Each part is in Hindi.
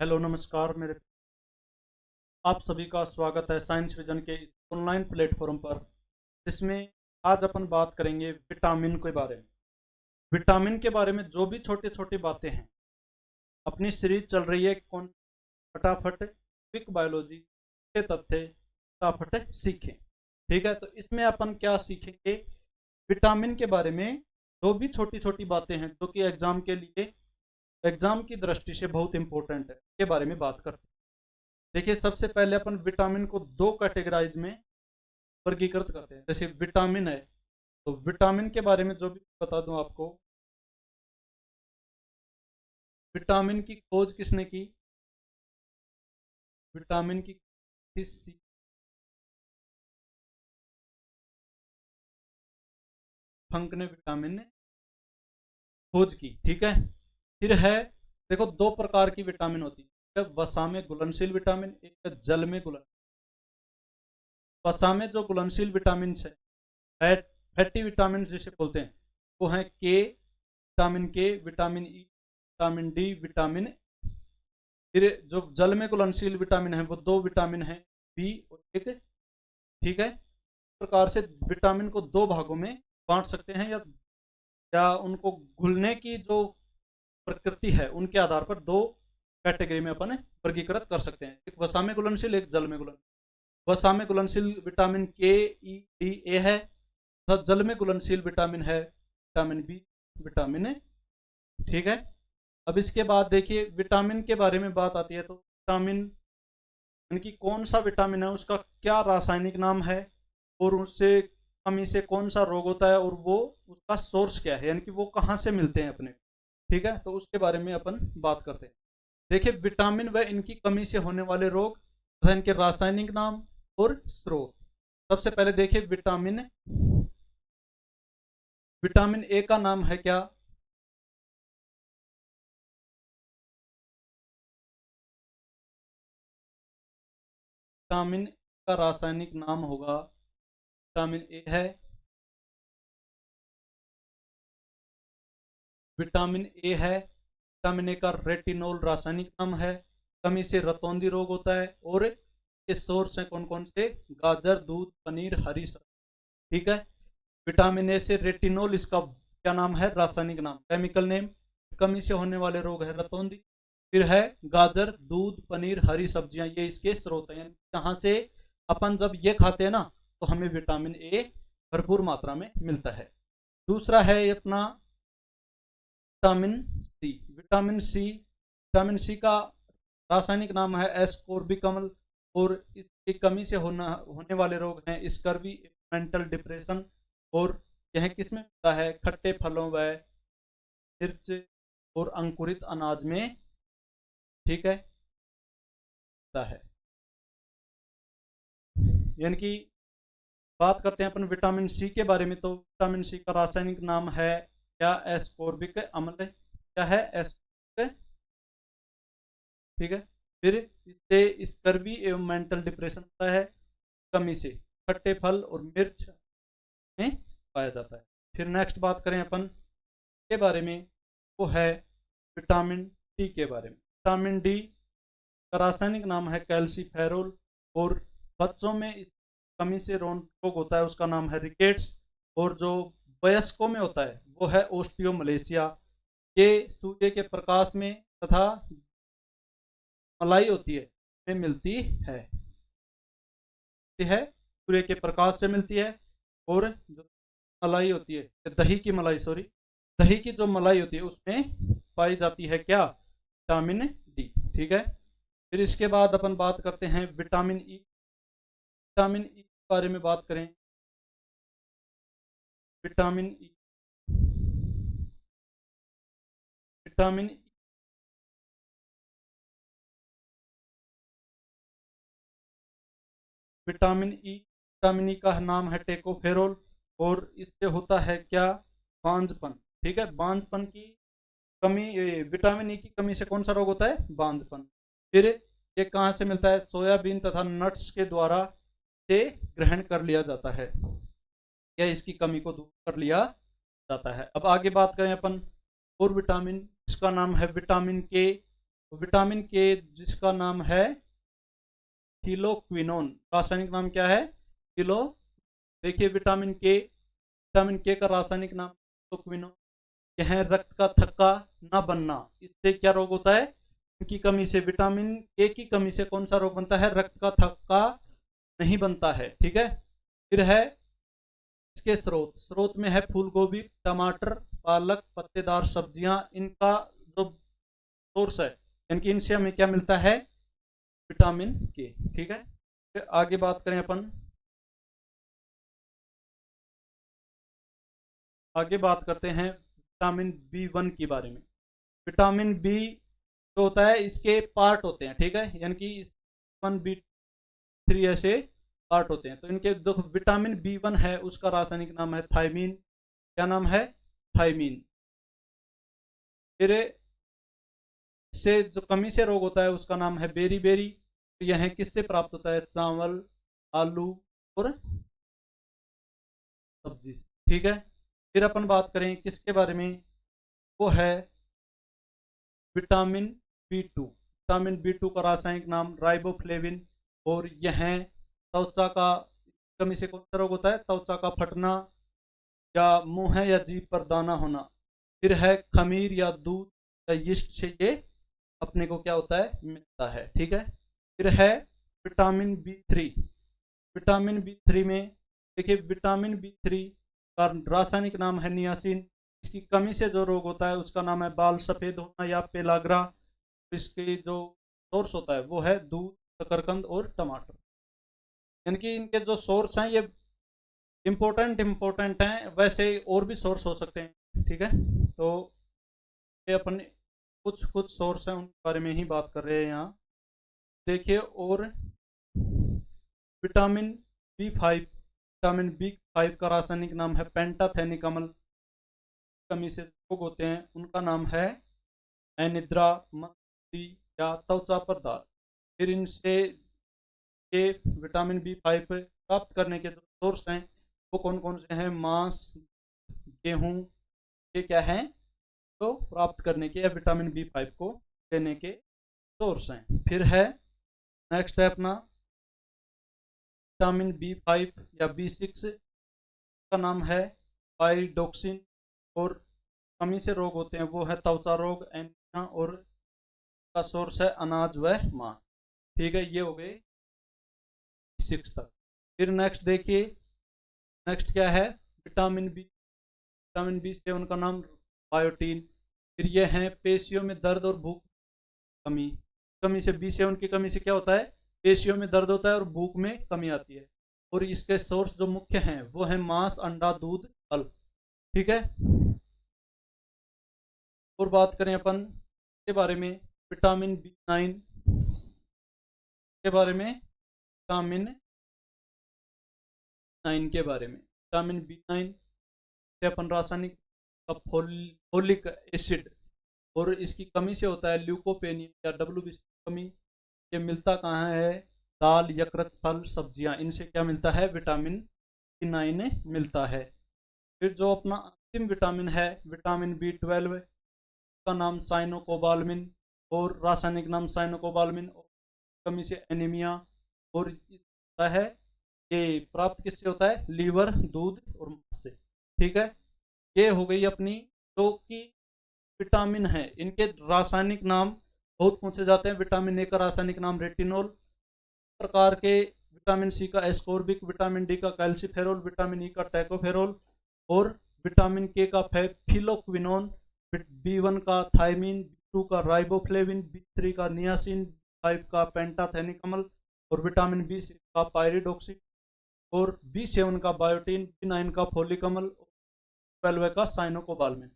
हेलो नमस्कार मेरे आप सभी का स्वागत है साइंस विजन के इस ऑनलाइन प्लेटफॉर्म पर जिसमें आज अपन बात करेंगे विटामिन के बारे में। विटामिन के बारे में जो भी छोटी छोटी बातें हैं, अपनी सीरीज चल रही है कौन फटाफट क्विक बायोलॉजी के तथ्य फटाफट सीखें। ठीक है, तो इसमें अपन क्या सीखेंगे? विटामिन के बारे में जो भी छोटी छोटी बातें हैं जो कि एग्जाम की दृष्टि से बहुत इंपॉर्टेंट है, के बारे में बात करते हैं। देखिए, सबसे पहले अपन विटामिन को दो कैटेगराइज में वर्गीकृत करते हैं। जैसे विटामिन है, तो विटामिन के बारे में जो भी बता दूं आपको, विटामिन की खोज किसने की? विटामिन की सी फंक ने विटामिन ने खोज की। ठीक है, फिर है, देखो दो प्रकार की विटामिन होती है, एक वसा में घुलनशील विटामिन, एक जल में घुलन। वसा में जो घुलनशील विटामिन है, फैटी विटामिन जिसे बोलते हैं, वो है के, vitamin E, vitamin D, vitamin. फिर जो जल में घुलनशील विटामिन है वो दो विटामिन है, बी और एक। ठीक है, इस प्रकार से विटामिन को दो भागों में बांट सकते हैं, या उनको घुलने की जो प्रकृति है उनके आधार पर दो कैटेगरी में अपन वर्गीकृत कर सकते हैं, एक वसा में घुलनशील, एक जल में घुलनशील। वसा में घुलनशील विटामिन के, ई, डी, ए है, तथा जल में घुलनशील विटामिन है विटामिन बी, विटामिन ए। ठीक है, अब इसके बाद देखिए विटामिन के बारे में बात आती है, तो विटामिन यानी कि कौन सा विटामिन है, उसका क्या रासायनिक नाम है, और उससे कमी से कौन सा रोग होता है, और वो उसका सोर्स क्या है, यानी कि वो कहाँ से मिलते हैं अपने। ठीक है, तो उसके बारे में अपन बात करते हैं। देखिए, विटामिन व इनकी कमी से होने वाले रोग तथा इनके रासायनिक नाम और स्रोत। सबसे पहले देखिए विटामिन विटामिन ए का नाम है क्या? विटामिन का रासायनिक नाम होगा, विटामिन ए है, विटामिन ए है। विटामिन ए का रेटिनोल रासायनिक नाम है। कमी से रतौंधी रोग होता है, और ये सोर्स हैं कौन कौन से? गाजर, दूध, पनीर, हरी सब्जी। ठीक है, विटामिन ए से रेटिनोल, इसका क्या नाम है? रासायनिक नाम, केमिकल नेम। कमी से होने वाले रोग है रतौंधी। फिर है गाजर, दूध, पनीर, हरी सब्जियां, ये इसके स्रोत हैं, यानी यहाँ से अपन जब ये खाते हैं ना, तो हमें विटामिन ए भरपूर मात्रा में मिलता है। दूसरा है अपना विटामिन सी। विटामिन सी का रासायनिक नाम है एस्कोर्बिकमल, और इसकी कमी से होने वाले रोग हैं स्कर्वी, मेंटल डिप्रेशन। और यह किस में मिलता है? खट्टे फलों व मिर्च और अंकुरित अनाज में। ठीक है, मिलता है। यानी कि बात करते हैं अपन विटामिन सी के बारे में, तो विटामिन सी का रासायनिक नाम है क्या? एस्कोर्बिक अम्ल। क्या है? एस्कोर्बिक। ठीक है, फिर इससे स्कर्वी एवं मेंटल डिप्रेशन होता है, कमी से खट्टे फल और मिर्च में पाया जाता है। फिर नेक्स्ट बात करें अपन के बारे में, वो है विटामिन डी के बारे में। विटामिन डी का रासायनिक नाम है कैल्सीफेरोल, और बच्चों में इस कमी से रोग होता है, उसका नाम है रिकेट्स। और जो वयस्कों में होता है वो है ओस्टियोमलेशिया। ये सूर्य के प्रकाश में तथा मलाई होती है में मिलती है। सूर्य के प्रकाश से मिलती है, और जो मलाई होती है, दही की मलाई, सॉरी, दही की जो मलाई होती है उसमें पाई जाती है क्या? Vitamin D. ठीक है, फिर इसके बाद अपन बात करते हैं विटामिन ई। विटामिन ई के बारे में बात करें, vitamin E, vitamin vitamin E का नाम है टेकोफेरोल, और इससे होता है क्या? बांझपन। ठीक है, बांझपन की कमी, विटामिन ई की कमी से कौन सा रोग होता है? बांझपन। फिर ये कहाँ से मिलता है? सोयाबीन तथा नट्स के द्वारा से ग्रहण कर लिया जाता है, या इसकी कमी को दूर कर लिया जाता है। अब आगे बात करें अपन और विटामिन, इसका नाम है विटामिन के। विटामिन के जिसका नाम है थिलोक्विनोन, रासायनिक नाम क्या है? थिलो। देखिए विटामिन के का रासायनिक नाम थिलोक्विनोन। यह है रक्त का थक्का ना बनना, इससे क्या रोग होता है? इनकी कमी से, विटामिन के की कमी से कौन सा रोग बनता है? रक्त का थक्का नहीं बनता है, ठीक है। फिर है इसके स्रोत में है फूल गोभी, टमाटर, पालक, पत्तेदार सब्जियां, इनका जो सोर्स है, यानी कि इनसे हमें क्या मिलता है? विटामिन के, ठीक है। फिर आगे बात करें अपन, आगे बात करते हैं विटामिन बी 1 के बारे में। विटामिन बी जो होता है इसके पार्ट होते हैं, ठीक है, यानी कि बी 3 ऐसे पार्ट होते हैं। तो इनके जो विटामिन बी 1 है उसका रासायनिक नाम है थायमीन। क्या नाम है? थायमीन। फिर इससे जो कमी से रोग होता है उसका नाम है बेरी बेरी। तो यह किससे प्राप्त होता है? चावल, आलू और सब्जी से, ठीक है। फिर अपन बात करें किसके बारे में, वो है विटामिन बी 2। विटामिन बी 2 का रासायनिक नाम राइबोफ्लेविन। और यह त्वचा का कमी से कौन सा रोग होता है? त्वचा का फटना या मुंह या जीभ पर दाना होना। फिर है खमीर या दूध या यीस्ट से ये अपने को क्या होता है? मिलता है, ठीक है। फिर है विटामिन बी 3। विटामिन बी 3 में देखिए, विटामिन बी 3 का रासायनिक नाम है नियासिन। इसकी कमी से जो रोग होता है उसका नाम है बाल सफ़ेद होना या पेलाग्रा। इसकी जो सोर्स होता है वो है दूध, शकरकंद और टमाटर। यानी कि इनके जो सोर्स हैं ये इम्पोर्टेंट हैं, वैसे और भी सोर्स हो सकते हैं, ठीक है। तो ये अपन कुछ कुछ सोर्स हैं उनके बारे में ही बात कर रहे हैं यहाँ, देखिए। और विटामिन बी 5 का रासायनिक नाम है पेंटाथेनिकमल। कमी से रोग होते हैं उनका नाम है एनिद्रा, मंदी या त्वचा पर दाग। फिर इनसे ये विटामिन बी 5 प्राप्त करने के जो सोर्स हैं वो कौन कौन से हैं? मांस, गेहूं, ये क्या हैं? तो प्राप्त करने के या विटामिन बी 5 को देने के सोर्स हैं। फिर है नेक्स्ट है अपना विटामिन बी 5 या बी 6 का नाम है पायरिडोक्सिन। और कमी से रोग होते हैं वो है त्वचा रोग, एनीमिया, और का सोर्स है अनाज व मांस, ठीक है। ये हो गए 6 तक। फिर नेक्स्ट देखिए, नेक्स्ट क्या है? विटामिन बी 7 का नाम बायोटीन। फिर ये हैं पेशियों में दर्द और भूख कमी। कमी से बी 7 की कमी से क्या होता है? पेशियों में दर्द होता है और भूख में कमी आती है। और इसके सोर्स जो मुख्य हैं वो है मांस, अंडा, दूध, फल, ठीक है। और बात करें अपन के बारे में, विटामिन बी 9 के बारे में, विटामिन 9 के बारे में। विटामिन बी 9 से अपन रासायनिक फोलिक एसिड, और इसकी कमी से होता है ल्यूकोपेनिया या WBC की कमी। ये मिलता कहाँ है? दाल, यकृत, फल, सब्जियां, इनसे क्या मिलता है? विटामिन बी 9 मिलता है। फिर जो अपना अंतिम विटामिन है विटामिन बी 12 का नाम साइनोकोबालमिन, और रासायनिक नाम साइनोकोबालमिन। कमी से एनीमिया, और होता है ये प्राप्त किससे होता है? लीवर, दूध और मांस से, ठीक है। ये हो गई अपनी जो कि विटामिन है, इनके रासायनिक नाम बहुत पूछे जाते हैं। विटामिन ए का रासायनिक नाम रेटिनोल, प्रकार के विटामिन सी का एस्कोर्बिक, विटामिन डी का कैल्सीफेरोल, विटामिन ई का टैकोफेरोल, और विटामिन के का फिलोक्विनोन, बी 1 का थायमीन, बी 2 का राइबोफ्लेविन, बी 3 का नियासिन, बी 5 का पेंटाथेनिकमल, और विटामिन बी 6 का पायरिडोक्सिन, और बी 7 का बायोटीन, बी 9 का फोलिकमल, 12 का साइनोकोबालमिन।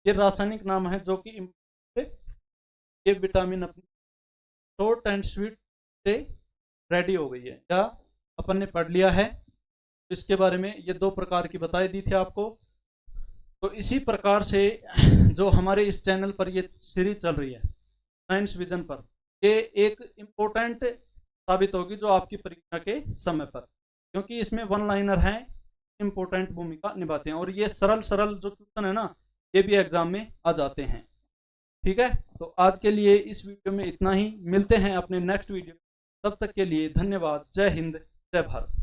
ये रासायनिक नाम है जो कि ये विटामिन अपनी शॉर्ट एंड स्वीट से रेडी हो गई है, या अपन ने पढ़ लिया है। इसके बारे में ये 2 प्रकार की बताई दी थी आपको। तो इसी प्रकार से जो हमारे इस चैनल पर ये सीरीज चल रही है साइंस विजन पर, ये एक इम्पोर्टेंट साबित होगी जो आपकी परीक्षा के समय पर, क्योंकि इसमें वन लाइनर हैं, इम्पोर्टेंट भूमिका निभाते हैं। और ये सरल सरल जो क्वेश्चन है ना, ये भी एग्जाम में आ जाते हैं। ठीक है, तो आज के लिए इस वीडियो में इतना ही, मिलते हैं अपने नेक्स्ट वीडियो। तब तक के लिए धन्यवाद। जय हिंद, जय भारत।